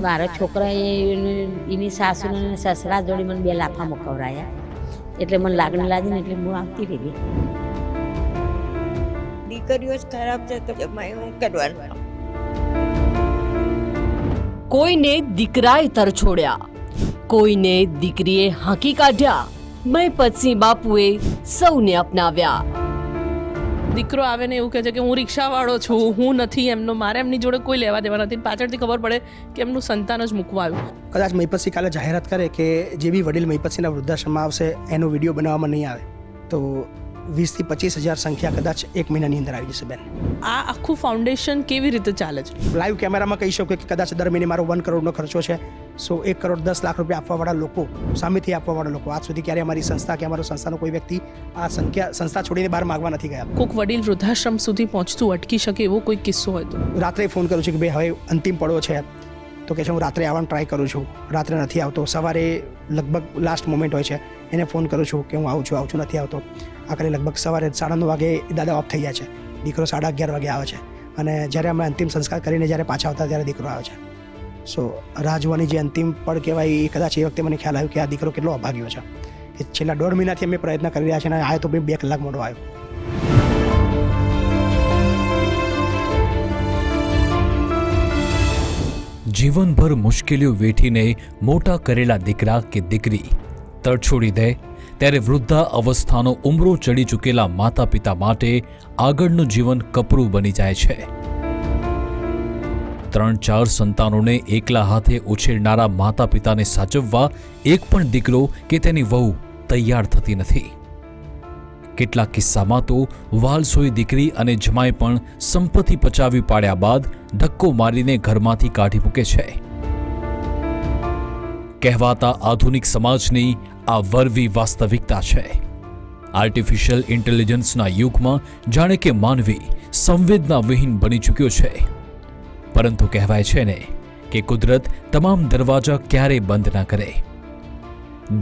મારા છોકરાએ એની સાસુને અને સસરા જોડે મને 2 લાફા મુકવરાયા, એટલે મને લાગણી લાગી ને એટલે હું આવતી રહી ગઈ. દીકરીઓ જ ખરાબ છે તો જમાઈ હું કરવાનું. કોઈને દીકરાએ તરછોડ્યા, કોઈને દીકરીએ હાંકી કાઢ્યા. મહિપતસિંહ બાપુએ સૌને અપનાવ્યા. દીકરો આવે ને એવું કહે છે કે હું રિક્ષાવાળો છું, હું નથી એમનો, મારે એમની જોડે કોઈ લેવા દેવા નથી. પાછળથી ખબર પડે કે એમનું સંતાન જ મૂકવા આવ્યું. કદાચ મહિપતસિંહ કાલે જાહેરાત કરે કે જે બી વડીલ મહિપતસિંહના વૃદ્ધાશ્રમમાં આવશે એનો વિડીયો બનાવવામાં નહીં આવે તો 20 થી 25 હજાર સંખ્યા કદાચ 1 મહિનાની અંદર આવી જશે બેન. આ આખું ફાઉન્ડેશન કેવી રીતે ચાલે છે? લાઈવ કેમેરામાં કહી શકો કે કદાચ દર મહિને મારો 1 કરોડનો ખર્ચો છે. 1 કરોડ 10 લાખ રૂપિયા આપવાવાળા લોકો, સામેથી આપવાવાળા લોકો આજ સુધી ક્યારે અમારી સંસ્થા કે અમારો સંસ્થાનો કોઈ વ્યક્તિ આ સંસ્થા છોડીને બહાર માગવા નથી ગયા. કોઈક વડીલ વૃદ્ધાશ્રમ સુધી પહોંચતું અટકી શકે એવો કોઈ કિસ્સો હોય તો રાત્રે ફોન કરું છું કે ભાઈ હવે અંતિમ પડો છે તો કે છે હું રાત્રે આવવાનો ટ્રાય કરું છું, રાત્રે નથી આવતો. સવારે લગભગ લાસ્ટ મોમેન્ટ હોય છે એને ફોન કરું છું કે હું આવું છું નથી આવતો. આખરે લગભગ સવારે 9:30 વાગે દાદા ઓફ થઈ જાય છે, દીકરો 11:30 વાગે આવે છે અને જ્યારે અમે અંતિમ સંસ્કાર કરીને જ્યારે પાછા આવતા ત્યારે દીકરો આવે છે. સો રાહ જોવાની જે અંતિમ પળ કહેવાય એ કદાચ એ વખતે મને ખ્યાલ આવ્યો કે આ દીકરો કેટલો અભાગ્યો છે. એ છેલ્લા 1.5 મહિનાથી અમે પ્રયત્ન કરી રહ્યા છીએ અને આવ્યો તો 2 કલાક મોડો આવ્યો. જીવનભર મુશ્કેલીઓ વેઠીને મોટા કરેલા દીકરા કે દીકરી તરછોડી દે ત્યારે વૃદ્ધા અવસ્થાનો ઉંબરો ચડી ચૂકેલા માતા પિતા માટે આગળનું જીવન કપરું બની જાય છે. 3-4 સંતાનોને એકલા હાથે ઉછેરનારા માતા પિતાને સાચવવા એક પણ દીકરો કે તેની વહુ તૈયાર થતી નથી. કેટલાક કિસ્સામાં તો વાલસોઈ દીકરી અને જમાઈ પણ સંપત્તિ પચાવી પાડ્યા બાદ ધક્કો મારીને ઘરમાંથી કાઢી મૂકે છે. કહેવાતા આધુનિક સમાજની આ વરવી વાસ્તવિકતા છે. આર્ટિફિશિયલ ઇન્ટેલિજન્સના યુગમાં જાણે કે માનવી સંવેદના વિહીન બની ચૂક્યો છે. પરંતુ કહેવાય છે ને કે કુદરત તમામ દરવાજા ક્યારેય બંધ ન કરે.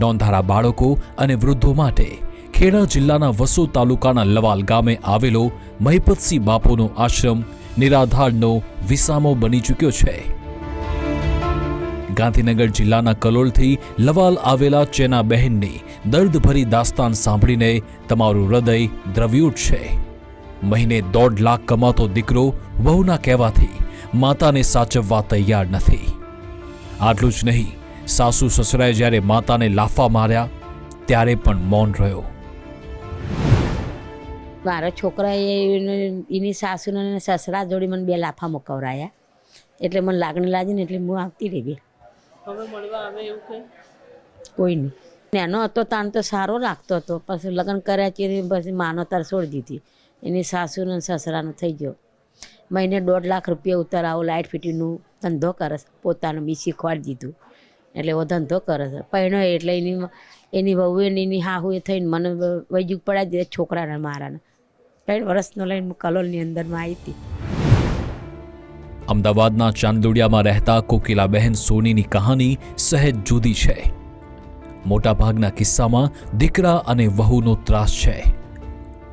નોંધારા બાળકો અને વૃદ્ધો માટે ખેડા જિલ્લાના વસો તાલુકાના લવાલ ગામે આવેલો મહિપતસિંહ બાપુનો આશ્રમ નિરાધારનો વિસામો બની ચૂક્યો છે. ગાંધીનગર જિલ્લાના કલોલથી લવાલ આવેલા ચેના બહેનની દર્દભરી દાસ્તાન સાંભળીને તમારું હૃદય દ્રવી ઉઠશે. મહિને 1.5 લાખ કમાતો દીકરો વહુના કહેવાથી માતાને સાચવવા તૈયાર નથી. આટલું જ નહીં, સાસુ સસરાએ જ્યારે માતાને લાફા માર્યા ત્યારે પણ મૌન રહ્યો. મારા છોકરાએ એની સાસુને અને સસરા જોડે મને 2 લાફા મુકવરાયા, એટલે મને લાગણી લાગી ને એટલે હું આવતી રહી ગઈ. હવે મળવા આવે એવું કંઈ કોઈ નહીં. નાનો હતો તાન તો સારો લાગતો હતો, પછી લગ્ન કર્યા છે પછી માનો તાર છોડી દીધી. એની સાસુને સસરાનો થઈ ગયો. મહિને 1.5 લાખ રૂપિયા ઉતારાવો, લાઇટ ફિટિંગનું ધંધો કરે છે, પોતાનું બી શીખવાડી દીધું એટલે એવો ધંધો કરે છે. પહેણો એટલે એની વહુએ એની હાહુએ થઈને મને વૈજુગ પડાવી દીધા છોકરાને મારાને. 3 વર્ષનો લઈને હું કલોલની અંદરમાં આવી હતી. અમદાવાદના ચાંદલોડિયામાં રહેતા કોકિલાબહેન સોનીની કહાની સહેજ જુદી છે. મોટાભાગના કિસ્સામાં દીકરા અને વહુનો ત્રાસ છે,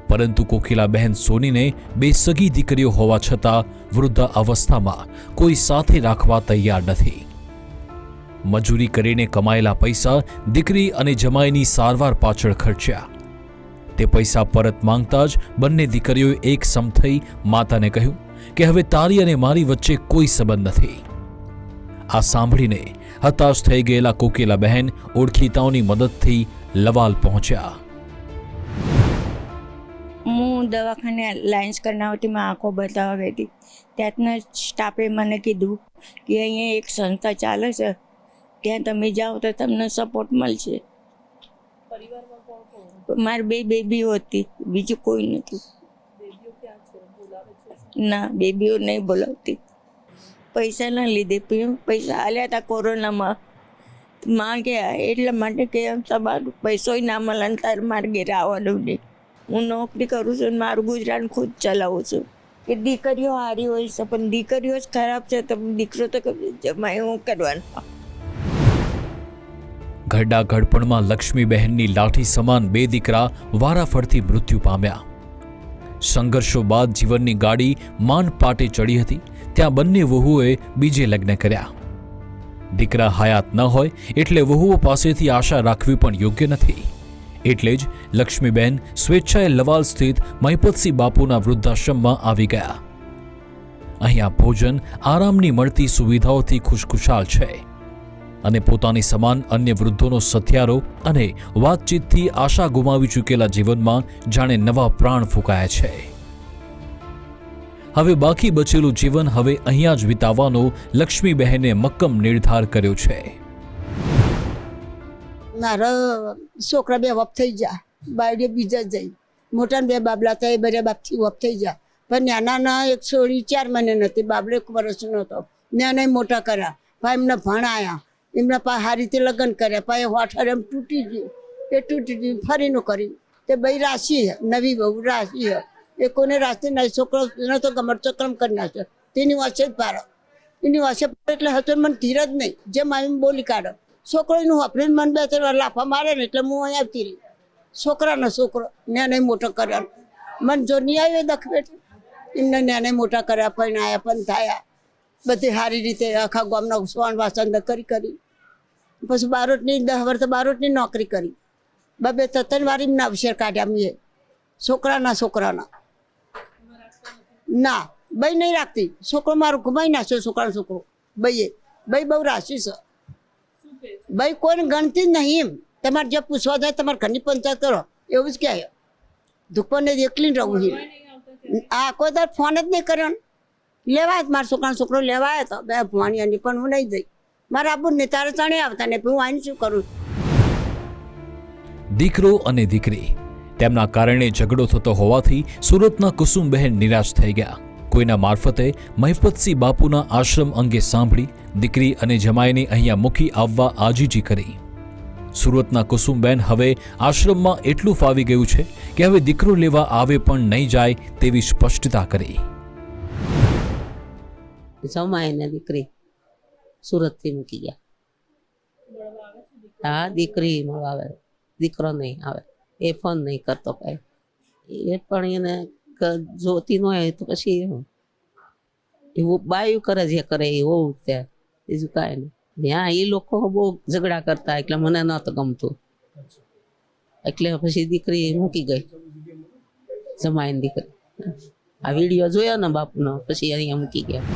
પરંતુ કોકિલાબહેન સોનીને 2 સગી દીકરીઓ હોવા છતાં વૃદ્ધા અવસ્થામાં કોઈ સાથે રાખવા તૈયાર નથી. મજૂરી કરીને કમાયેલા પૈસા દીકરી અને જમાઈની સારવાર પાછળ ખર્ચ્યા. તે પૈસા પરત માંગતા જ બંને દીકરીઓએ એક સમ થઈ માતાને કહ્યું કે હવે તારી અને મારી વચ્ચે કોઈ સંબંધ નથી. આ સાંભળીને હતાશ થઈ ગયેલા કોકિલાબહેન ઓળખીતાઓની મદદથી લવાલ પહોંચ્યા. હું દવાખાને લાયન્સ કરનાવતીમાં આંખો બતાવવા ગઈ હતી. ત્યાંના સ્ટાફે મને કીધું કે અહીંયા એક સંસ્થા ચાલે છે, ત્યાં તમે જાઓ તો તમને સપોર્ટ મળશે. મારી 2 બેબીઓ હતી, બીજું કોઈ નથી. ના, બેબીઓ નહીં બોલાવતી. પૈસાના લીધે પૈસા આલ્યા હતા કોરોનામાં માંગ્યા, એટલા માટે કે તમારું પૈસોય ના મળે ને તારે મારે ઘેર આવવાનું નહીં. હું નોકરી કરું છું અને મારું ગુજરાન ખુદ ચલાવું છું. કે દીકરીઓ સારી હોય છે પણ દીકરીઓ જ ખરાબ છે તો દીકરો તો જમાઈ હું કરવાનું. ઘરડા ઘડપણમાં લક્ષ્મીબહેનની લાઠી સમાન 2 દીકરા વારાફરતી મૃત્યુ પામ્યા. સંઘર્ષો બાદ જીવનની ગાડી માંડ પાટે ચડી હતી ત્યાં બંને વહુઓએ બીજે લગ્ન કર્યા. દીકરા હયાત ન હોય એટલે વહુઓ પાસેથી આશા રાખવી પણ યોગ્ય નથી. એટલે જ લક્ષ્મીબેન સ્વેચ્છાએ લવાલ સ્થિત મહિપતસિંહ બાપુના વૃદ્ધાશ્રમમાં આવી ગયા. અહીંયા ભોજન, આરામની મળતી સુવિધાઓથી ખુશખુશાલ છે અને પોતાની સમાન અન્ય વૃદ્ધોનો સથિયારો અને વાતચીતથી આશા ગુમાવી ચૂકેલા જીવનમાં જાણે નવા પ્રાણ ફૂંકાયા છે. હવે બાકી બચેલું જીવન હવે અહીંયા જ વિતાવવાનો લક્ષ્મીબહેને મક્કમ નિર્ધાર કર્યો છે. મારા છોકરા 2 વપ થઈ ગયા, બાયડે બીજા જઈ, મોટાને 2 બાબલા હતા એ બધા બાપથી વપ થઈ ગયા. પણ નાના એક છોડી 4 મહિને નથી, બાબલો 1 વર્ષનો હતો. નાના મોટા કર્યા, ભાઈ એમને ભણાયા, એમના પાસે સારી રીતે લગ્ન કર્યા. પછી હોઠાર એમ તૂટી ગયું, એ તૂટી ગયું ફરીનું કર્યું. તે ભાઈ રાશિ નવી બહુ રાશિ એ કોને રાશિ નહીં, છોકરો તો ગમર ચક્રમ કરી નાખ્યો. તેની વાંચે જ પાડો, એની વાંચે એટલે હતો મને ધીરજ નહીં, જે મામી બોલી કાઢો. છોકરો એનું વાપરીને મને 2-3 લાફા મારે ને એટલે હું અહીં આવતી રહી. છોકરાનો છોકરો ન્યાને મોટો કર્યા, મને જો નહીં આવ્યો દખ બેઠે એમને ન્યાને મોટા કર્યા, પણ આવ્યા પણ થયા બધી સારી રીતે આખા ગામના સોન વાસણ કરી પછી બારોટની 10 વર્ષ બારોટની નોકરી કરી. 2-3 વાર એમના અવસર કાઢ્યા મેં છોકરાના ના ભાઈ નહીં રાખતી. છોકરો મારું ઘુમાઈ નાખ્યો, છોકરાનો છોકરો ભાઈ બહુ રાશિ છે. ભાઈ કોઈને ગણતી જ નહીં. એમ તમારે જે પૂછવા જાય તમારે ઘરની પંચાયત કરો એવું જ કહે. દુકાને એકલી રહું આ કોઈ દર ફોન જ નહીં કર્યો. લેવાય મારા છોકરાનો છોકરો લેવાય તો 2 ભણવાની પણ હું નહીં જઈ. મારા આબુ ને તારે ચાણે આવતા ને હું આને શું કરું. દીકરો અને દીકરી તેમના કારણે ઝઘડો થતો હોવાથી સુરતના કુસુમબહેન નિરાશ થઈ ગયા. કોઈના મારફતે મહિપતસિંહ બાપુના આશ્રમ અંગે સાંભળી દીકરી અને જમાઈને અહીંયા મૂકી આવવા આજીજી કરી. સુરતના કુસુમબેન હવે આશ્રમમાં એટલું ફાવી ગયું છે કે હવે દીકરો લેવા આવે પણ નહીં જાય તેવી સ્પષ્ટતા કરી. જમાઈને દીકરી સુરતથી મૂકી ગયા. હા દીકરી મળવા આવે, દીકરો નહીં આવે. એ ફોન નહીં કરતો કઈ. એ પણ એને જોતી ન હોય તો પછી એવું બાયું કરે જે કરે એ હોવું ત્યાં, બીજું કાંઈ નહીં. ત્યાં એ લોકો બહુ ઝઘડા કરતા એટલે મને નહોતું ગમતું, એટલે પછી દીકરી મૂકી ગઈ. જમાઈને દીકરી આ વિડીયો જોયો ને બાપુનો, પછી અહીંયા મૂકી ગયા.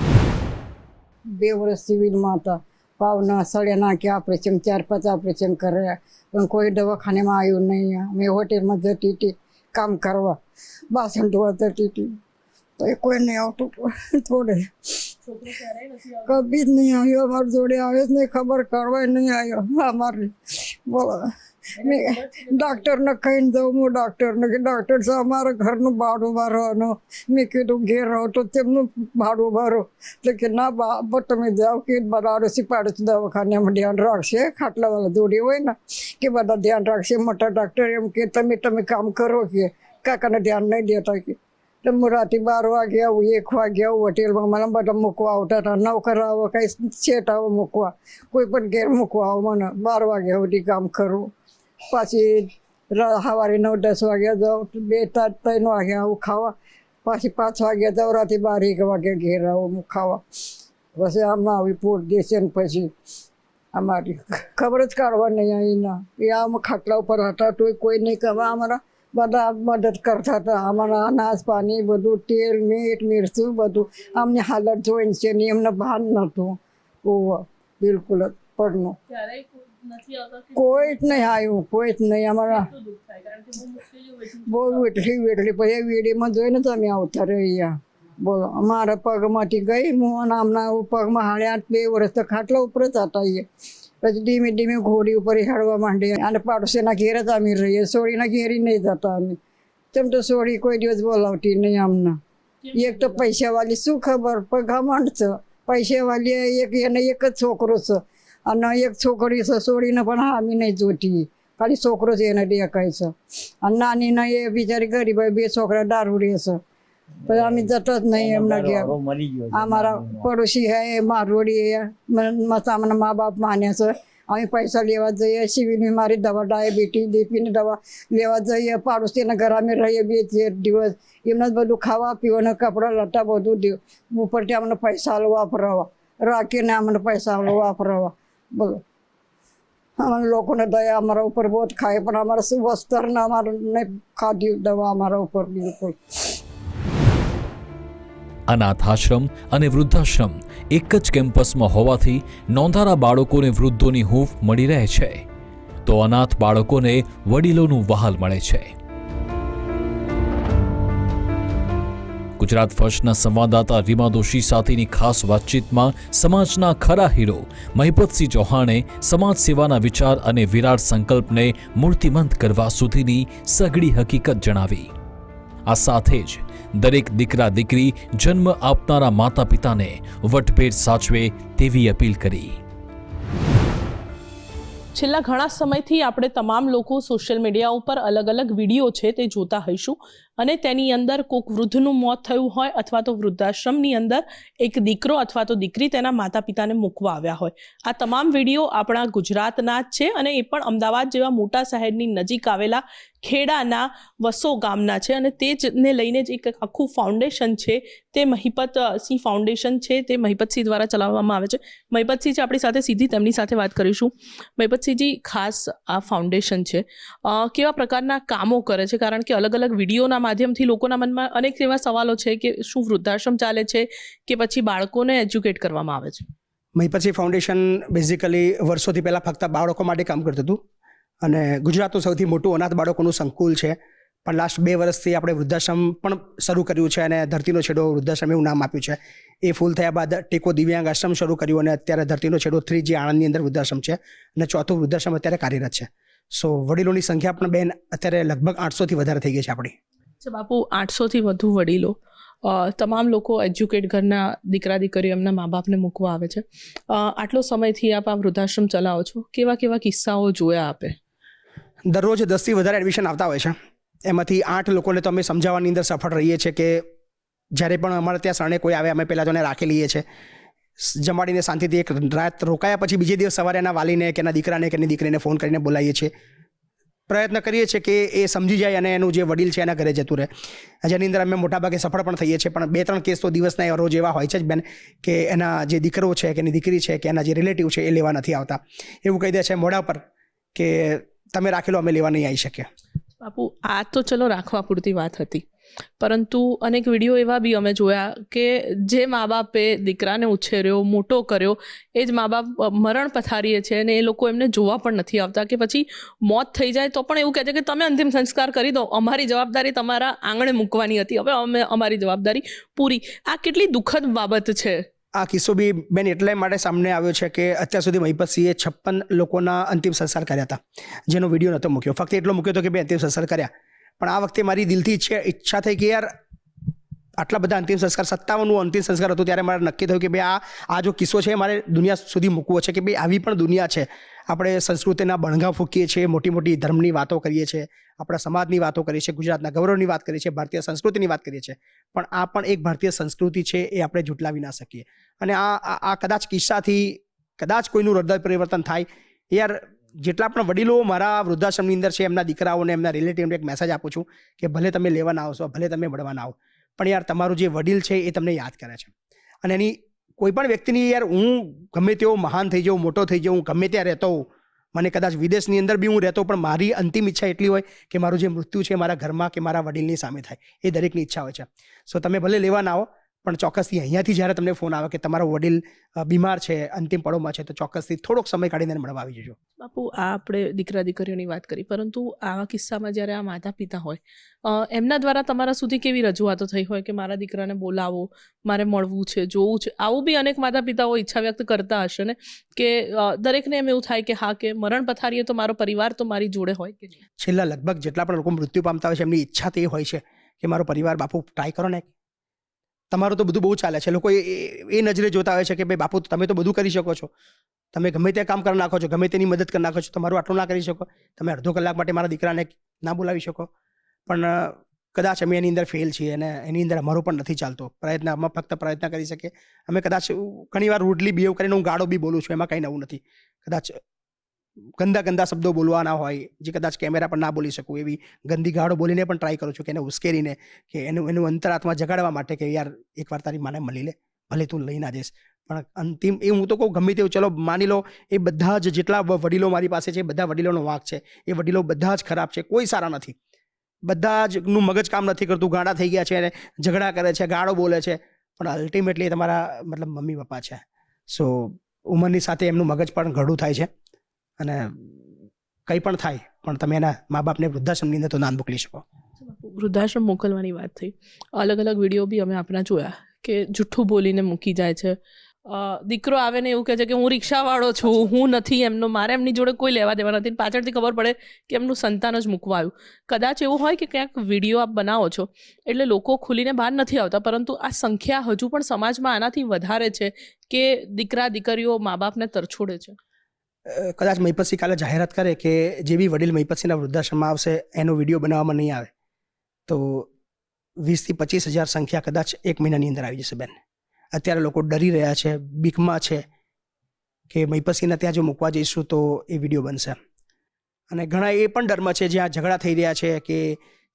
2 વર્ષ સિવિલમાં હતા, પાવના સળિયા નાખ્યા, ઓપરેશન 4-5 ઓપરેશન કર્યા, પણ કોઈ દવાખાનામાં આવ્યું નહીં. મેં હોટેલમાં જતી હતી કામ કરવા, બાસણ ધોવા જતી હતી તો એ કોઈ નહીં આવતું. થોડે કભી જ નહીં આવ્યો અમારી જોડે, આવે જ નહીં, ખબર કરવા નહીં આવ્યો અમારે. બોલો મેં ડૉક્ટરને કહીને જાઉં, હું ડૉક્ટરને કે ડૉક્ટર સાહેબ અમારા ઘરનું ભાડું ભરવાનું. મેં કીધું ઘેર રહો તો તેમનું ભાડું ભરો. એટલે કે ના બા તમે જાઓ કે બધા આડોશી પાડોશી દવાખાનામાં ધ્યાન રાખશે, ખાટલાવાળા જોડે હોય ને કે બધા ધ્યાન રાખશે. મોટા ડૉક્ટર એમ કે તમે કામ કરો કે કાકાને ધ્યાન નહીં દેતા કે. એટલે હું રાતે 12 વાગે આવું, 1 વાગે આવું હોટેલમાં. મને બધા મૂકવા આવતા હતા, નોકર આવો કાંઈ સેટ આવો મૂકવા, કોઈ પણ ઘેર મૂકવા આવો. મને 12 વાગ્યા સુધી કામ કરવું. પાછી સવારે 9-10 વાગ્યા જાઉં, 2-3 વાગ્યા આવું ખાવા. પાછી 5 વાગ્યા જાઉં, રાતે 12-1 વાગ્યા ઘેર આવું ખાવા. પછી આમાં આવી પોટ દેશે ને પછી અમારી ખબર જ કાઢવા નહીં અહીંના. એ આમાં ખાટલા ઉપર હતા તોય કોઈ નહીં કરવા અમારા બધા મદદ કરતા હતા. અમારા અનાજ પાણી બધું, તેલ મીઠ મિરચું બધું. અમને હાલત જોઈને છે ને એમને ભાન નહોતું. ઓવા બિલકુલ જ પડનું કોઈ જ નહીં આવ્યું, કોઈ જ નહીં. અમારા બહુ વેટલી પછી વેડીમાં જોઈને તો અમે આવતા રહ્યા. બોલો અમારા પગમાંથી ગઈ હું આમના પગમાં હાડ્યા 2 વર્ષ તો ખાટલા ઉપર જ હતા. પછી ધીમે ધીમે ઘોડી ઉપર હેડવા માંડી. અને પાડોશીના ઘેર જ અમે રહીએ, સોડીના ઘેરી નહીં જતા અમે. તેમ તો સોડી કોઈ દિવસ બોલાવતી નહીં અમને. એક તો પૈસાવાળી શું ખબર પણ ઘમંડ છે. પૈસાવાળી એને એક જ છોકરો છે અને એક છોકરી છે. સોડીને પણ હામી નહીં જોતી, ખાલી છોકરો છે એને દેખાય છે. અને નાનીના એ બિચારી ગરીબ 2 છોકરા દારૂ રહે છે. પછી અમે જતો જ નહીં એમના ઘેર. અમારા પડોશી હે એ મારવડી મસામાના મા બાપ માન્યા છે. અમે પૈસા લેવા જઈએ, સિવિલની મારી દવા, ડાયાબિટીસ બીપીની દવા લેવા જઈએ. પાડોશીના ઘર અમે રહીએ 2-4 દિવસ. એમને જ બધું ખાવા પીવાના કપડાં લટ્ટા બધું ઉપરથી અમને પૈસા વાપરવા. રાખીને અમને પૈસા વાપરવા. બોલો, અમારા લોકોને દયા અમારા ઉપર બહુ જ ખાય, પણ અમારે શું વસ્ત્રના અમારે નહીં ખાધી દવા અમારા ઉપર બિલકુલ. અનાથ આશ્રમ અને વૃદ્ધાશ્રમ એક જ કેમ્પસમાં હોવાથી નોંધારા બાળકોને વૃદ્ધોની હૂંફ મળી રહે છે, તો અનાથ બાળકોને વડીલોનું વહાલ મળે છે. ગુજરાત ફર્સ્ટના સંવાદદાતા રીમા દોશી સાથેની ખાસ વાતચીતમાં સમાજના ખરા હીરો મહિપતસિંહ ચૌહાણે સમાજ સેવાના વિચાર અને વિરાટ સંકલ્પને મૂર્તિમંત કરવા સુધીની સઘળી હકીકત જણાવી. આ સાથે જ દરેક દીકરા દીકરી જન્મ આપનારા માતા પિતાને વટભેટ સાચવે તેવી અપીલ કરી. છેલ્લા ઘણા સમયથી આપણે તમામ લોકો સોશિયલ મીડિયા ઉપર અલગ અલગ વિડીયો છે તે જોતા હોઈશું, અને તેની અંદર કોઈક વૃદ્ધનું મોત થયું હોય અથવા તો વૃદ્ધાશ્રમની અંદર એક દીકરો અથવા તો દીકરી તેના માતા પિતાને મૂકવા આવ્યા હોય. આ તમામ વિડીયો આપણા ગુજરાતના જ છે, અને એ પણ અમદાવાદ જેવા મોટા શહેરની નજીક આવેલા ખેડાના વસો ગામના છે, અને તે જને લઈને જ એક આખું ફાઉન્ડેશન છે, તે મહિપતસિંહ ફાઉન્ડેશન છે, તે મહિપતસિંહ દ્વારા ચલાવવામાં આવે છે. મહિપતસિંહ છે આપણી સાથે, સીધી તેમની સાથે વાત કરીશું. મહિપતસિંહજી, ખાસ આ ફાઉન્ડેશન છે, કેવા પ્રકારના કામો કરે છે? કારણ કે અલગ અલગ વિડીયોના માધ્યમથી લોકોના મનમાં અનેક એવા સવાલો છે કે શું વૃદ્ધાશ્રમ ચાલે છે કે પછી બાળકોને એજ્યુકેટ કરવામાં આવે છે? મહિપતસિંહ ફાઉન્ડેશન બેઝિકલી વર્ષોથી પહેલાં ફક્ત બાળકો માટે કામ કરતું હતું, અને ગુજરાતનું સૌથી મોટું અનાથ બાળકોનું સંકુલ છે. પણ લાસ્ટ 2 વર્ષથી આપણે વૃદ્ધાશ્રમ પણ શરૂ કર્યું છે, અને ધરતીનો છેડો વૃદ્ધાશ્રમ એવું નામ આપ્યું છે. એ ફૂલ થયા બાદ ટેકો દિવ્યાંગ આશ્રમ શરૂ કર્યું, અને અત્યારે ધરતીનો છેડો 3 જે આણંદની અંદર વૃદ્ધાશ્રમ છે, અને 4થું વૃદ્ધાશ્રમ અત્યારે કાર્યરત છે. સો વડીલોની સંખ્યા પણ બેન અત્યારે લગભગ 800થી વધારે થઈ ગઈ છે આપણી. બાપુ, 800થી વધુ વડીલો, તમામ લોકો એજ્યુકેટ ઘરના દીકરા દીકરીઓ એમના મા બાપને મૂકવા આવે છે. આટલો સમયથી આપ આ વૃદ્ધાશ્રમ ચલાવો છો, કેવા કેવા કિસ્સાઓ જોયા આપે? દરરોજ 10થી વધારે એડમિશન આવતા હોય છે. એમાંથી 8 લોકોને તો અમે સમજાવવાની અંદર સફળ રહીએ છીએ કે જ્યારે પણ અમારે ત્યાં શરણે કોઈ આવે, અમે પહેલાં તો એને રાખી લઈએ છીએ, જમાડીને શાંતિથી એક રાત રોકાયા પછી બીજે દિવસ સવારે એના વાલીને કે એના દીકરાને કે એની દીકરીને ફોન કરીને બોલાવીએ છીએ. પ્રયત્ન કરીએ છીએ કે એ સમજી જાય અને એનું જે વડીલ છે એના ઘરે જતું રહે, જેની અંદર અમે મોટાભાગે સફળ પણ થઈએ છીએ. પણ 2-3 કેસ તો દિવસના રોજ એવા હોય છે જ બેન કે એના જે દીકરો છે કે એની દીકરી છે કે એના જે રિલેટિવ છે એ લેવા નથી આવતા. એવું કહી દે છે મોઢા પર કે તમે રાખેલો, અમે લેવા નહીં આવી શકીએ. બાપુ, આ તો ચલો રાખવા પૂરતી વાત હતી, પરંતુ અનેક વિડીયો એવા બી અમે જોયા કે જે મા બાપે દીકરાને ઉછેર્યો, મોટો કર્યો, એ જ મા બાપ મરણ પથારીએ છે, અને એ લોકો એમને જોવા પણ નથી આવતા, કે પછી મોત થઈ જાય તો પણ એવું કહે છે કે તમે અંતિમ સંસ્કાર કરી દો, અમારી જવાબદારી તમારા આંગણે મૂકવાની હતી, હવે અમે અમારી જવાબદારી પૂરી. આ કેટલી દુઃખદ બાબત છે. આ કિસ્સો બી બેન એટલે માટે સામે આવ્યો છે કે અત્યાર સુધી મહિપતસિંહે 56 લોકોના અંતિમ સંસ્કાર કર્યા હતા, જેનો વિડીયો નહોતો મૂક્યો. ફક્ત એટલો મૂક્યો હતો કે બે અંતિમ સંસ્કાર કર્યા. પણ આ વખતે મારી દિલથી ઈચ્છા થઈ કે યાર આટલા બધા અંતિમ સંસ્કાર, 57નું અંતિમ સંસ્કાર હતું, ત્યારે મારે નક્કી થયું કે ભાઈ આ જો કિસ્સો છે મારે દુનિયા સુધી મૂકવો છે, કે ભાઈ આવી પણ દુનિયા છે. આપણે સંસ્કૃતિના બણગા ફૂંકીએ છીએ, મોટી મોટી ધર્મની વાતો કરીએ છીએ, આપણા સમાજની વાતો કરીએ છીએ, ગુજરાતના ગૌરવની વાત કરીએ છીએ, ભારતીય સંસ્કૃતિની વાત કરીએ છીએ, પણ આ પણ એક ભારતીય સંસ્કૃતિ છે, એ આપણે જૂટલાવી ના શકીએ. અને આ કદાચ કિસ્સાથી કદાચ કોઈનું હૃદય પરિવર્તન થાય. યાર જેટલા પણ વડીલો મારા વૃદ્ધાશ્રમની અંદર છે, એમના દીકરાઓને એમના રિલેટિવને એક મેસેજ આપું છું કે ભલે તમે લેવાના આવશો, ભલે તમે મળવાના આવો, પણ યાર તમારું જે વડીલ છે એ તમને યાદ કરે છે. અને એની કોઈ પણ વ્યક્તિની યાર હું ગમે તેવો મહાન થઈ જાઉં, મોટો થઈ જાઉં, ગમે ત્યાં રહેતો હોઉં, મને કદાચ વિદેશની અંદર બી હું રહેતો, પણ મારી અંતિમ ઈચ્છા એટલી હોય કે મારું જે મૃત્યુ છે મારા ઘરમાં કે મારા વડીલની સામે થાય, એ દરેકની ઈચ્છા હોય છે. સો તમે ભલે લેવા ના આવો, પણ ચોક્કસથી અહીંયાથી જ્યારે તમને ફોન આવે કે તમારો વડીલ બીમાર છે, અંતિમ પળોમાં છે, તો ચોક્કસથી થોડોક સમય કાઢીને મળવા આવી જજો. બાપુ, આ આપણે દીકરા દીકરીઓની વાત કરી, પરંતુ આવા કિસ્સામાં જ્યારે આ માતા પિતા હોય, એમના દ્વારા તમારા સુધી કેવી રજૂઆતો થઈ હોય કે મારા દીકરાને બોલાવો, મારે મળવું છે, જોવું છે? આવું બી અનેક માતા પિતાઓ ઈચ્છા વ્યક્ત કરતા હશે ને, કે દરેકને એમ એવું થાય કે હા, કે મરણ પથારીએ તો મારો પરિવાર તો મારી જોડે હોય કે નહીં? છેલ્લા લગભગ જેટલા પણ લોકો મૃત્યુ પામતા હોય છે, એમની ઈચ્છા તો એ હોય છે કે મારો પરિવાર, બાપુ ટ્રાય કરો ને, તમારું તો બધું બહુ ચાલે છે. લોકો એ નજરે જોતા હોય છે કે ભાઈ બાપુ તમે તો બધું કરી શકો છો, તમે ગમે તે કામ કરી નાખો છો, ગમે તેની મદદ કરી નાખો છો, તમારું આટલું ના કરી શકો, તમે અડધો કલાક માટે મારા દીકરાને ના બોલાવી શકો. પણ કદાચ અમે એની અંદર ફેલ છીએ, અને એની અંદર અમારો પણ નથી ચાલતો પ્રયત્ન. અમે ફક્ત પ્રયત્ન કરી શકીએ. અમે કદાચ ઘણીવાર રૂડલી બિહેવ કરીને હું ગાળો બી બોલું છું, એમાં કંઈ નવું નથી. કદાચ ગંદા શબ્દો બોલવાના હોય, જે કદાચ કેમેરા પર ના બોલી શકું, એવી ગંદી ગાળો બોલીને પણ ટ્રાય કરું છું કે એને ઉશ્કેરીને, કે એનું અંતરાત્મા જગાડવા માટે કે યાર એકવાર તારી માને મળી લે, ભલે તું લઈ ના જઈશ, પણ અંતિમ એ હું તો કહું ગમે તેવું, ચલો માની લો એ બધા જ જેટલા વડીલો મારી પાસે છે એ બધા વડીલોનો વાંક છે, એ વડીલો બધા જ ખરાબ છે, કોઈ સારા નથી, બધા જ નું મગજ કામ નથી કરતું, ગાંડા થઈ ગયા છે અને ઝઘડા કરે છે, ગાળો બોલે છે, પણ અલ્ટિમેટલી તમારા મતલબ મમ્મી પપ્પા છે. સો ઉંમરની સાથે એમનું મગજ પણ ઘડું થાય છે અને કંઈ પણ થાય પણ તમે એના મા બાપને વૃદ્ધાશ્રમની અંદર તો ના મોકલી શકો. વૃદ્ધાશ્રમ મોકલવાની વાત થઈ, અલગ અલગ વિડીયો બી અમે આપણા જોયા કે જુઠ્ઠું બોલીને મૂકી જાય છે. દીકરો આવે ને એવું કહે છે કે હું રિક્ષાવાળો છું, હું નથી એમનો, મારે એમની જોડે કોઈ લેવા દેવા નથી. પાછળથી ખબર પડે કે એમનું સંતાન જ મૂકવા આવ્યું. કદાચ એવું હોય કે ક્યાંક વિડીયો આપ બનાવો છો એટલે લોકો ખુલીને બહાર નથી આવતા, પરંતુ આ સંખ્યા હજુ પણ સમાજમાં આનાથી વધારે છે કે દીકરા દીકરીઓ મા બાપને તરછોડે છે. કદાચ મહીપતસિંહ કાલે જાહેરાત કરે કે જે બી વડીલ મહીપતસિંહના વૃદ્ધાશ્રમમાં આવશે એનો વિડીયો બનાવવામાં નહીં આવે તો 20,000 થી 25,000 સંખ્યા કદાચ એક મહિનાની અંદર આવી જશે બેન. અત્યારે લોકો ડરી રહ્યા છે, બીકમાં છે કે મહીપતસિંહને ત્યાં જો મૂકવા જઈશું તો એ વિડીયો બનશે. અને ઘણા એ પણ ડરમાં છે જ્યાં ઝઘડા થઈ રહ્યા છે કે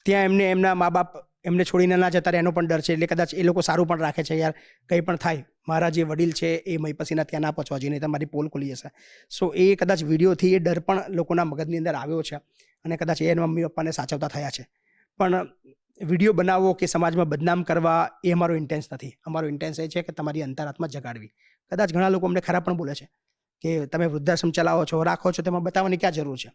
ત્યાં એમને એમના મા બાપ એમને છોડીને ના જતા રહે એનો પણ ડર છે, એટલે કદાચ એ લોકો સારું પણ રાખે છે, યાર કંઈ પણ થાય મારા જે વડીલ છે એ મહીપતસિંહના ત્યાં ના પહોંચવા જોઈએ, નહીં તમારી પોલ ખુલી જશે. સો એ કદાચ વિડીયોથી એ ડર પણ લોકોના મગજની અંદર આવ્યો છે અને કદાચ એ એના મમ્મી પપ્પાને સાચવતા થયા છે. પણ વિડીયો બનાવવો કે સમાજમાં બદનામ કરવા એ અમારો ઇન્ટેન્સ નથી. અમારો ઇન્ટેન્સ એ છે કે તમારી અંતરાત્મા જગાડવી. કદાચ ઘણા લોકો અમને ખરાબ પણ બોલે છે કે તમે વૃદ્ધાશ્રમ ચલાવો છો, રાખો છો, તેમાં બતાવવાની ક્યાં જરૂર છે,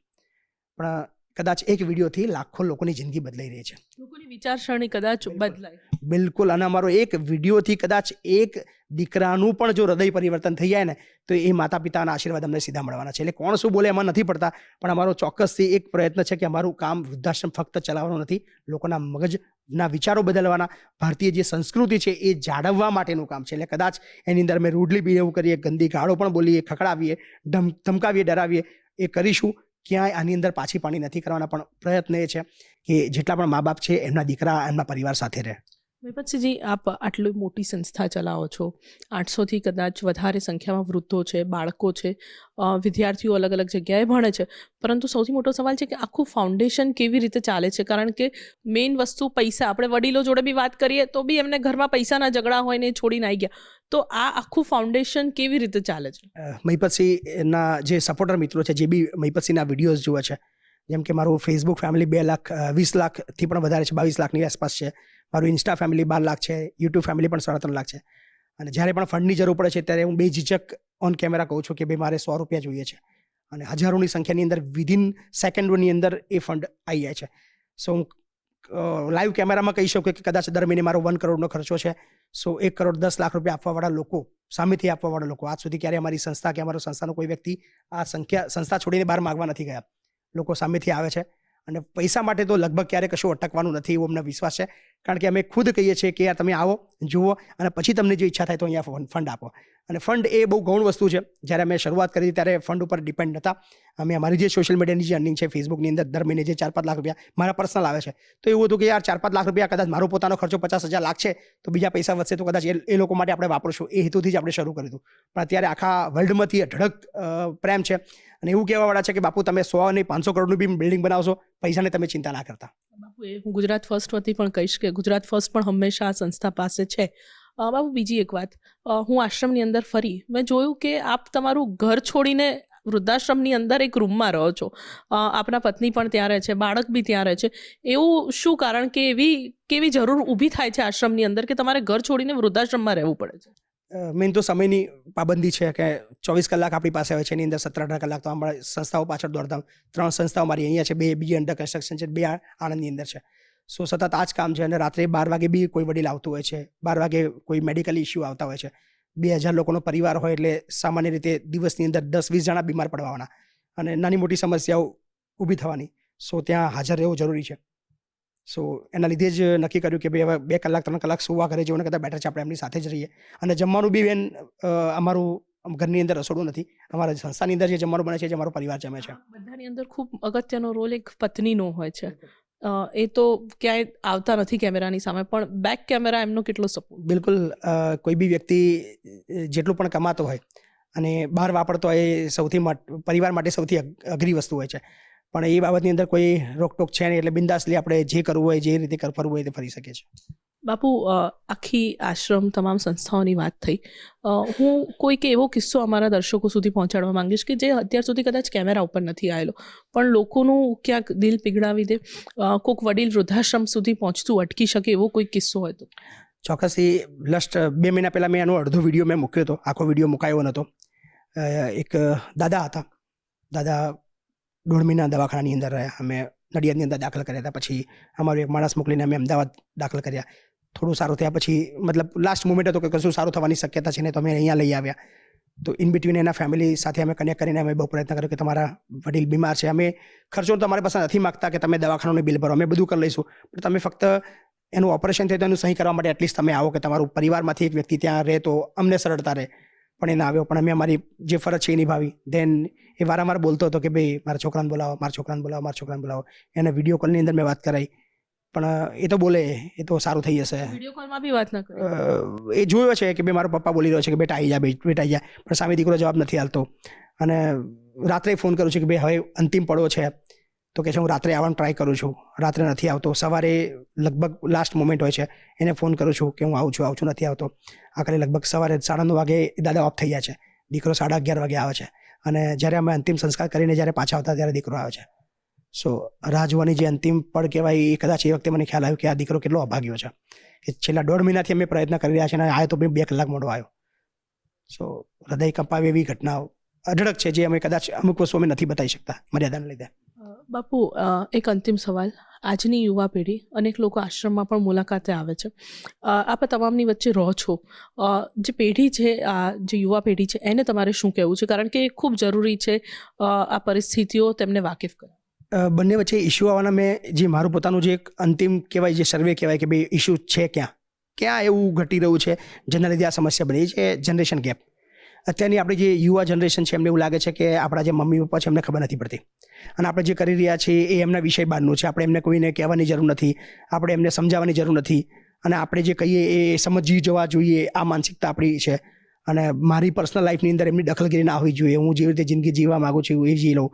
પણ કદાચ એક વિડીયોથી લાખો લોકોની જિંદગી બદલાઈ રહી છે, લોકોની વિચારસરણી કદાચ બદલાય. બિલકુલ. અને અમારો એક વિડીયોથી કદાચ એક દીકરાનું પણ જો હૃદય પરિવર્તન થઈ જાય ને તો એ માતા પિતાના આશીર્વાદ અમને સીધા મળવાના છે. એટલે કોણ શું બોલે એમાં નથી પડતા, પણ અમારો ચોક્કસથી એક પ્રયત્ન છે કે અમારું કામ વૃદ્ધાશ્રમ ફક્ત ચલાવવાનું નથી, લોકોના મગજના વિચારો બદલવાના, ભારતીય જે સંસ્કૃતિ છે એ જાળવવા માટેનું કામ છે. એટલે કદાચ એની અંદર અમે રૂડલી બિહેવ કરીએ, ગંદી ગાળો પણ બોલીએ, ખખડાવીએ, ધમકાવીએ, ડરાવીએ, એ કરીશું. ક્યાંય આની અંદર પાછી પાણી નથી કરવાના, પણ પ્રયત્ન એ છે કે જેટલા પણ મા બાપ છે એમના દીકરા એમના પરિવાર સાથે રહે. મહીપતસિંહજી, આપ આટલી મોટી સંસ્થા ચલાવો છો, 800થી કદાચ વધારે સંખ્યામાં વૃદ્ધો છે, બાળકો છે, વિદ્યાર્થીઓ અલગ અલગ જગ્યાએ ભણે છે, પરંતુ સૌથી મોટો સવાલ છે કે આખું ફાઉન્ડેશન કેવી રીતે ચાલે છે? કારણ કે મેઇન વસ્તુ પૈસા. આપણે વડીલો જોડે બી વાત કરીએ તો બી એમને ઘરમાં પૈસાના ઝઘડા હોય ને છોડીને આવી ગયા, તો આ આખું ફાઉન્ડેશન કેવી રીતે ચાલે છે? મહીપતસિંહના જે સપોર્ટર મિત્રો છે, જે બી મહીપતસિંહના વિડીયોઝ જુએ છે, જેમ કે મારું ફેસબુક ફેમિલી 20 લાખથી પણ વધારે છે, 22 લાખની આસપાસ છે. મારું ઇન્સ્ટા ફેમિલી 12 લાખ છે, યુટ્યુબ ફેમિલી પણ 3.5 લાખ છે. અને જ્યારે પણ ફંડની જરૂર પડે છે ત્યારે હું બેઝિઝક ઓન કેમેરા કહું છું કે ભાઈ મારે 100 રૂપિયા જોઈએ છે, અને હજારોની સંખ્યાની અંદર વિધિન સેકન્ડોની અંદર એ ફંડ આવી જાય છે. સો હું લાઈવ કેમેરામાં કહી શકું કે કદાચ દર મહિને મારો 1 કરોડનો ખર્ચો છે. સો 1 કરોડ 10 લાખ રૂપિયા આપવાવાળા લોકો, સામેથી આપવાવાળા લોકો, આજ સુધી ક્યારે અમારી સંસ્થા કે અમારો સંસ્થાનો કોઈ વ્યક્તિ આ સંસ્થા છોડીને બહાર માગવા નથી ગયા. લોકો સામેથી આવે છે અને પૈસા માટે તો લગભગ ક્યારે કશું અટકવાનું નથી એવો અમને વિશ્વાસ છે. કારણ કે અમે ખુદ કહીએ છીએ કે યાર તમે આવો, જુઓ, અને પછી તમને જો ઈચ્છા થાય તો અહીંયા ફંડ આપો. અને ફંડ એ બહુ ગૌણ વસ્તુ છે. જ્યારે અમે શરૂઆત કરી ત્યારે ફંડ ઉપર ડિપેન્ડ નહોતા. અમે અમારી જે સોશિયલ મીડિયાની જે અર્નિંગ છે, ફેસબુકની અંદર દર મહિને જે 4-5 લાખ રૂપિયા મારા પર્સનલ આવે છે, તો એવું હતું કે યાર 4-5 લાખ રૂપિયા કદાચ મારો પોતાનો ખર્ચો 50,000 લાખ છે, તો બીજા પૈસા વધશે તો કદાચ એ લોકો માટે આપણે વાપરશું, એ હેતુથી જ આપણે શરૂ કર્યું હતું. પણ અત્યારે આખા વર્લ્ડમાંથી અઢળક પ્રેમ છે અને એવું કહેવાવાળા છે કે બાપુ તમે 100 નહીં 500 કરોડનું બી બિલ્ડિંગ બનાવશો, પૈસાને તમે ચિંતા ના કરતા. બાપુ, એ હું ગુજરાત ફર્સ્ટ વતી પણ કહીશ કે ગુજરાત ફર્સ્ટ પણ હંમેશા આ સંસ્થા પાસે છે. બાપુ, બીજી એક વાત, હું આશ્રમની અંદર ફરી મેં જોયું કે આપ તમારું ઘર છોડીને વૃદ્ધાશ્રમની અંદર એક રૂમમાં રહો છો, આપના પત્ની પણ ત્યાં રહે છે, બાળક બી ત્યાં રહે છે. એવું શું કારણ કે એવી કેવી જરૂર ઊભી થાય છે આશ્રમની અંદર કે તમારે ઘર છોડીને વૃદ્ધાશ્રમમાં રહેવું પડે છે? મેઇન તો સમયની પાબંદી છે કે 24 કલાક આપણી પાસે હોય છે, એની અંદર 17-18 કલાક તો અમારા સંસ્થાઓ પાછળ દોડતા. 3 સંસ્થાઓ મારી અહીંયા છે, 2 બીજી અંડર કન્સ્ટ્રક્શન છે, 2 આણંદની અંદર છે. સો સતત આ જ કામ છે. અને રાત્રે 12 વાગે બી કોઈ વડીલ આવતું હોય છે, 12 વાગે કોઈ મેડિકલ ઇસ્યુ આવતા હોય છે. 2000 લોકોનો પરિવાર હોય એટલે સામાન્ય રીતે દિવસની અંદર 10-20 જણા બીમાર પડવાના અને નાની મોટી સમસ્યાઓ ઊભી થવાની. સો ત્યાં હાજર રહેવું જરૂરી છે. સો એના લીધે જ નક્કી કર્યું કે ભાઈ હવે 2 કલાક 3 કલાક સુવા ઘરે જવું કરતાં બેટર છે આપણે એમની સાથે જ રહીએ. અને જમવાનું બી બેન અમારું ઘરની અંદર રસોડું નથી, અમારા સંસ્થાની અંદર જે જમવાનું બને છે જે અમારો પરિવાર જમે છે. બધાની અંદર ખૂબ અગત્યનો રોલ એક પત્નીનો હોય છે. એ તો ક્યાંય આવતા નથી કેમેરાની સામે, પણ બેક કેમેરા એમનો કેટલો સપોર્ટ? બિલકુલ. કોઈ બી વ્યક્તિ જેટલું પણ કમાતો હોય અને બહાર વાપરતો હોય એ સૌથી પરિવાર માટે સૌથી અઘરી વસ્તુ હોય છે. પણ એ બાબતની અંદર કોઈ રોકટોક છે નહીં, એટલે બિંદાસલી આપણે જે કરવું હોય જે રીતે ફરવું હોય તે ફરી શકીએ છીએ. બાપુ આખી આશ્રમ તમામ સંસ્થાઓની વાત થઈ. હું કોઈક એવો કિસ્સો અમારા દર્શકો સુધી પહોંચાડવા માંગીશ કે જે અત્યાર સુધી કદાચ કેમેરા ઉપર નથી આવેલો, પણ લોકોનું ક્યાંક દિલ પીગળાવી દે, કોઈક વડીલ વૃદ્ધાશ્રમ સુધી પહોંચતું અટકી શકે એવો કોઈ કિસ્સો હોય તો. ચોક્કસથી લસ્ટ 2 મહિના પહેલાં મેં એનો અડધો વિડીયો મેં મૂક્યો હતો, આખો વિડીયો મુકાયો નહોતો. એક દાદા હતા, દાદા 1.5 મહિના દવાખાનાની અંદર રહ્યા. અમે નડિયાદની અંદર દાખલ કર્યા હતા. પછી અમારું એક માણસ મોકલીને અમે અમદાવાદ દાખલ કર્યા. થોડું સારું થયા પછી મતલબ લાસ્ટ મોમેન્ટ હતો કે કશું સારું થવાની શક્યતા છે ને, તો અમે અહીંયા લઈ આવ્યા. તો ઇન બિટવીન એના ફેમિલી સાથે અમે કનેક્ટ કરીને અમે બહુ પ્રયત્ન કર્યો કે તમારા વડીલ બીમાર છે, અમે ખર્ચો તમારી પાસે નથી માગતા કે તમે દવાખાનાનું બિલ ભરો, અમે બધું કરી લઈશું, પણ તમે ફક્ત એનું ઓપરેશન થાય તો એનું સહી કરવા માટે એટલીસ્ટ તમે આવો કે તમારું પરિવારમાંથી એક વ્યક્તિ ત્યાં રહે તો અમને સરળતા રહે. પણ એ ના આવ્યો. પણ અમે અમારી જે ફરજ છે એ નિભાવી. ધેન એ વારંવાર બોલતો હતો કે ભાઈ મારા છોકરાને બોલાવો, મારા છોકરાને બોલાવો, મારા છોકરાને બોલાવો. એને વિડીયો કોલની અંદર મેં વાત કરાવી, પણ એ તો બોલે એ તો સારું થઈ જશે. વિડીયો કોલમાં બી વાત ન કરી. એ જોયો છે કે ભાઈ મારો પપ્પા બોલી રહ્યો છે કે બેટા આવી જા, બેટા આવી જા, પણ સામે દીકરો જવાબ નથી આપતો. અને રાત્રે ફોન કરું છું કે ભાઈ હવે અંતિમ પડો છે, તો કે છે હું રાત્રે આવવાનું ટ્રાય કરું છું, રાત્રે નથી આવતો. સવારે લગભગ લાસ્ટ મોમેન્ટ હોય છે, એને ફોન કરું છું કે હું આવું છું, નથી આવતો. આખરે લગભગ સવારે 9:30 વાગે દાદા ઓફ થઈ જાય છે, દીકરો 11:30 વાગે આવે છે. અને જ્યારે અમે અંતિમ સંસ્કાર કરીને જ્યારે પાછા આવતા ત્યારે દીકરો આવે છે. સો રાહ જોવાની જે અંતિમ પળ કહેવાય એ કદાચ એ વખતે મને ખ્યાલ આવ્યો કે આ દીકરો કેટલો અભાગ્યો છે કે છેલ્લા 1.5 મહિનાથી અમે પ્રયત્ન કરી રહ્યા છીએ અને આવ્યો તો 2 કલાક મોડો આવ્યો. સો હૃદય કંપાવે એવી ઘટનાઓ અઢળક છે જે અમે કદાચ અમુક વસ્તુ અમે નથી બતાવી શકતા મર્યાદાને લીધે. બાપુ, એક અંતિમ સવાલ. આજની યુવા પેઢી અનેક લોકો આશ્રમમાં પણ મુલાકાતે આવે છે, આપ તમામની વચ્ચે રહો છો, જે પેઢી છે, આ જે યુવા પેઢી છે એને તમારે શું કહેવું છે? કારણ કે એ ખૂબ જરૂરી છે આ પરિસ્થિતિઓ તેમને વાકેફ કરે. બંને વચ્ચે ઇસ્યુ આવવાના મેં જે મારું પોતાનું જે એક અંતિમ કહેવાય, જે સર્વે કહેવાય કે ભાઈ ઇસ્યુ છે ક્યાં એવું ઘટી રહ્યું છે જેના લીધે આ સમસ્યા બની છે. Generation gap. અત્યારની આપણી જે યુવા જનરેશન છે એમને એવું લાગે છે કે આપણા જે મમ્મી પપ્પા છે એમને ખબર નથી પડતી અને આપણે જે કરી રહ્યા છીએ એ એમના વિષય બહારનું છે. આપણે એમને કોઈને કહેવાની જરૂર નથી, આપણે એમને સમજાવવાની જરૂર નથી, અને આપણે જે કહીએ એ સમજી જવા જોઈએ, આ માનસિકતા આપણી છે. અને મારી પર્સનલ લાઈફની અંદર એમની દખલગીરી ના હોવી જોઈએ. હું જેવી રીતે જિંદગી જીવવા માગું છું એ જી લઉં.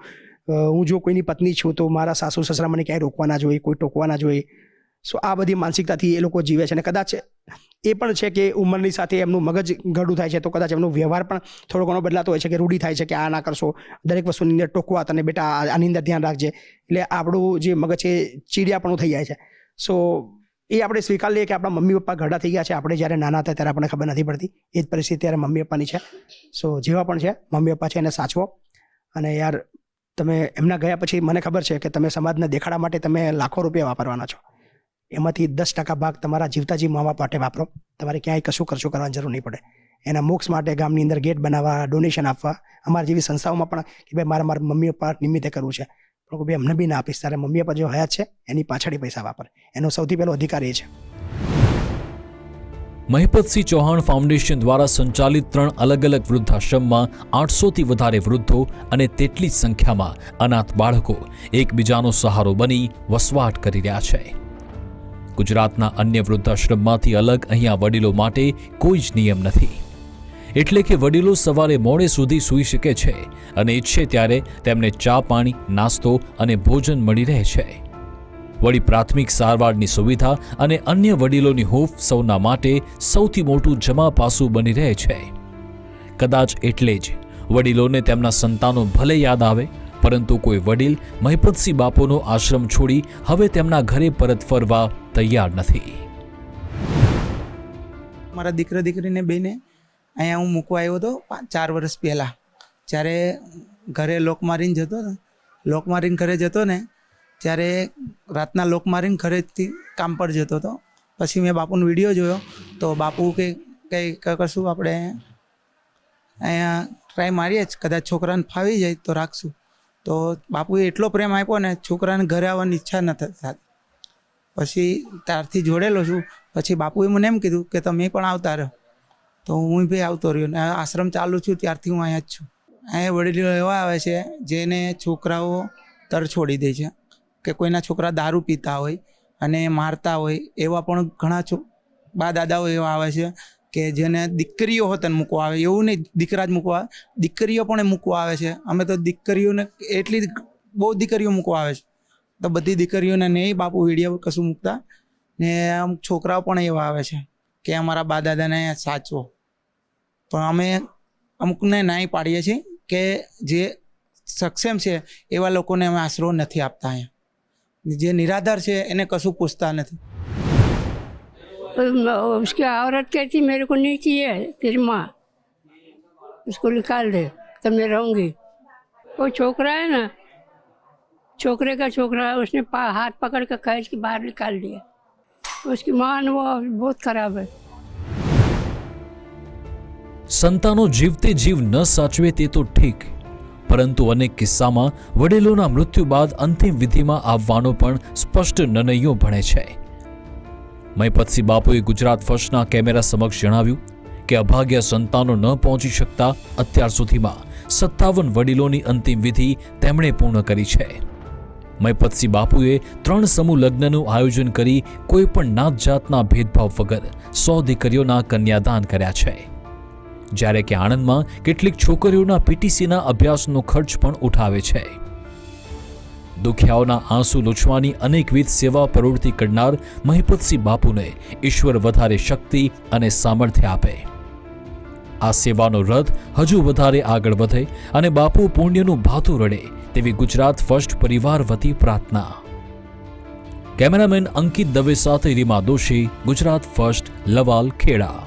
હું જો કોઈની પત્ની છું તો મારા સાસુ સસરા મને ક્યાંય રોકવા ના જોઈએ, કોઈ ટોકવા ના જોઈએ. સો આ બધી માનસિકતાથી એ લોકો જીવે છે. અને કદાચ એ પણ છે કે ઉંમરની સાથે એમનું મગજ ગડું થાય છે તો કદાચ એમનો વ્યવહાર પણ થોડો ઘણો બદલાતો હોય છે કે રૂઢી થાય છે કે આ ના કરશો, દરેક વસ્તુની અંદર ટોકવા, તને બેટા આની અંદર ધ્યાન રાખજે. એટલે આપણું જે મગજ છે ચીડિયાપણું થઈ જાય છે. સો એ આપણે સ્વીકાર લઈએ કે આપણા મમ્મી પપ્પા ઘરડા થઈ ગયા છે. આપણે જ્યારે નાના હતા ત્યારે આપણને ખબર નથી પડતી. એ જ પરિસ્થિતિ ત્યારે મમ્મી પપ્પાની છે. સો જેવા પણ છે મમ્મી પપ્પા છે એને સાચવો. અને યાર તમે એમના ગયા પછી મને ખબર છે કે તમે સમાજને દેખાડા માટે તમે લાખો રૂપિયા વાપરવાના છો, એમાંથી 10% ભાગ તમારા જીવતા જીવ મા બાપ માટે વાપરો. તમારે ક્યાંય કશું ખર્ચો કરવાની જરૂર નહીં પડે. એના મોક્ષ માટે ગામની અંદર ગેટ બનાવવા, ડોનેશન આપવા, અમારી જેવી સંસ્થાઓમાં પણ કે ભાઈ મારા મમ્મી પપ્પા નિમિત્તે કરવું છે, પણ ભાઈ અમને બી ના આપીશ. તારે મમ્મી પપ્પા જો હયાત છે એની પાછળ પૈસા વાપર. એનો સૌથી પહેલો અધિકાર એ છે. મહિપતસિંહ ચૌહાણ ફાઉન્ડેશન દ્વારા સંચાલિત 3 અલગ અલગ વૃદ્ધાશ્રમમાં 800થી વધારે વૃદ્ધો અને તેટલી જ સંખ્યામાં અનાથ બાળકો એકબીજાનો સહારો બની વસવાટ કરી રહ્યા છે. ગુજરાતના અન્ય વૃદ્ધાશ્રમમાંથી અલગ અહીંયા વડીલો માટે કોઈ જ નિયમ નથી. એટલે કે વડીલો સવારે મોડે સુધી સૂઈ શકે છે અને ઈચ્છે ત્યારે તેમને ચા પાણી, નાસ્તો અને ભોજન મળી રહે છે. વળી પ્રાથમિક સારવારની સુવિધા અને અન્ય વડીલોની હૂંફ સૌના માટે સૌથી મોટું જમા પાસું બની રહે છે. કદાચ એટલે જ વડીલોને તેમના સંતાનો ભલે યાદ આવે, પરંતુ કોઈ વડીલ મહિપતસિંહ બાપુનો આશ્રમ છોડી હવે તેમના ઘરે પરત ફરવા તૈયાર નથી. મારા દીકરા દીકરીને બેને અહીંયા હું મૂકવા આવ્યો હતો 4 વર્ષ પહેલાં. જ્યારે ઘરે લોક મારીને ઘરે જતો ને ત્યારે રાતના લોક મારીને ઘરેથી કામ પર જતો હતો. પછી મેં બાપુનો વિડીયો જોયો તો બાપુ કંઈ કશું આપણે અહીંયા ટ્રાય મારીએ જ, કદાચ છોકરાને ફાવી જાય તો રાખશું. તો બાપુએ એટલો પ્રેમ આપ્યો ને છોકરાને ઘરે આવવાની ઈચ્છા ન થતી. પછી ત્યારથી જોડેલો છું. પછી બાપુએ મને એમ કીધું કે તમે પણ આવતા રહો. તો હું બી આવતો રહ્યો ને આશ્રમ ચાલુ છું ત્યારથી હું અહીંયા જ છું. અહીંયા વડીલો એવા આવે છે જેને છોકરાઓ તર છોડી દે છે કે કોઈના છોકરા દારૂ પીતા હોય અને મારતા હોય, એવા પણ ઘણા બા દાદાઓ એવા આવે છે કે જેને દીકરીઓ હોતને મૂકવા આવે. એવું નહીં દીકરા જ મૂકવા, દીકરીઓ પણ એ મૂકવા આવે છે. અમે તો દીકરીઓને બહુ દીકરીઓ મૂકવા આવે છે. તો બધી દીકરીઓને નહીં બાપુ વિડીયો કશું મૂકતા. ને અમુક છોકરાઓ પણ એવા આવે છે કે અમારા બા દાદાને સાચવો, પણ અમે અમુકને નાઈ પાડીએ છીએ કે જે સક્ષમ છે એવા લોકોને અમે આશરો નથી આપતા અહીંયા, જે નિરાધાર છે એને કશું પૂછતા નથી. उसकी औरत कहती मेरे को नहीं चाहिए तेरी माँ, उसको निकाल दे तब मैं रहूँगी. वो छोकरा है ना, छोकरे का छोकरा, उसने हाथ पकड़ कर खींच के बाहर निकाल दिया. उसकी माँ वो बहुत खराब है. સંતાનો જીવતે જીવ ન સાચવે તે તો ઠીક, પરંતુ અનેક કિસ્સામાં વડીલોના મૃત્યુ બાદ અંતિમ વિધિમાં આવવાનો પણ સ્પષ્ટ નિર્ણયો ભણે છે. મહીપતસિંહ બાપુએ ગુજરાત ફર્સ્ટના કેમેરા સમક્ષ જણાવ્યું કે અભાગ્ય સંતાનો ન પહોંચી શકતા અત્યાર સુધીમાં 57 વડીલોની અંતિમ વિધિ તેમણે પૂર્ણ કરી છે. મહીપતસિંહ બાપુએ 3 સમૂહ લગ્નનું આયોજન કરી કોઈ પણ નાત જાતના ભેદભાવ વગર 100 દીકરીઓના કન્યાદાન કર્યા છે, જ્યારે કે આણંદમાં કેટલીક છોકરીઓના પીટીસીના અભ્યાસનો ખર્ચ પણ ઉઠાવે છે. દુખિયાઓના આંસુ લૂછવાની અનેકવિધ સેવા પ્રવૃત્તિ કરનાર મહીપતસિંહ બાપુને ઈશ્વર વધારે શક્તિ અને સામર્થ્ય આપે. આ સેવાનો રથ હજુ વધારે આગળ વધે અને બાપુ પુણ્યનું ભાથું રડે તેવી ગુજરાત ફર્સ્ટ પરિવાર વતી પ્રાર્થના. કેમેરામેન અંકિત દવે સાથે રીમા દોશી, ગુજરાત ફર્સ્ટ, લવાલ, ખેડા.